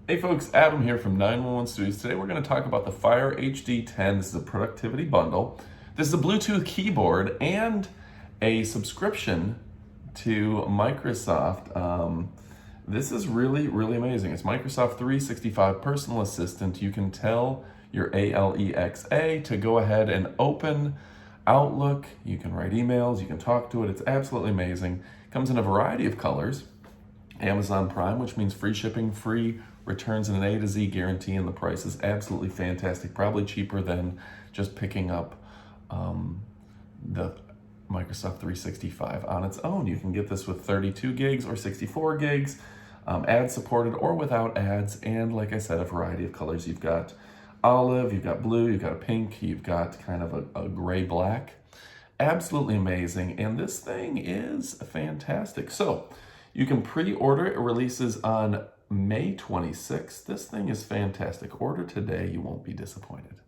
Hey folks, Adam here from 911 Studios. Today we're going to talk about the Fire HD10. This is a productivity bundle. This is a Bluetooth keyboard and a subscription to Microsoft. This is really, really amazing. It's Microsoft 365 Personal Assistant. You can tell your Alexa to go ahead and open Outlook. You can write emails, you can talk to it. It's absolutely amazing. It comes in a variety of colors. Amazon Prime, which means free shipping, free returns, and an A to Z guarantee, and the price is absolutely fantastic, probably cheaper than just picking up the Microsoft 365 on its own. You can get this with 32 gigs or 64 gigs, ad supported or without ads, and like I said, a variety of colors. You've got olive, you've got blue, you've got a pink, you've got kind of a gray-black. Absolutely amazing, and this thing is fantastic. So you can pre-order it. It releases on May 26th. This thing is fantastic. Order today. You won't be disappointed.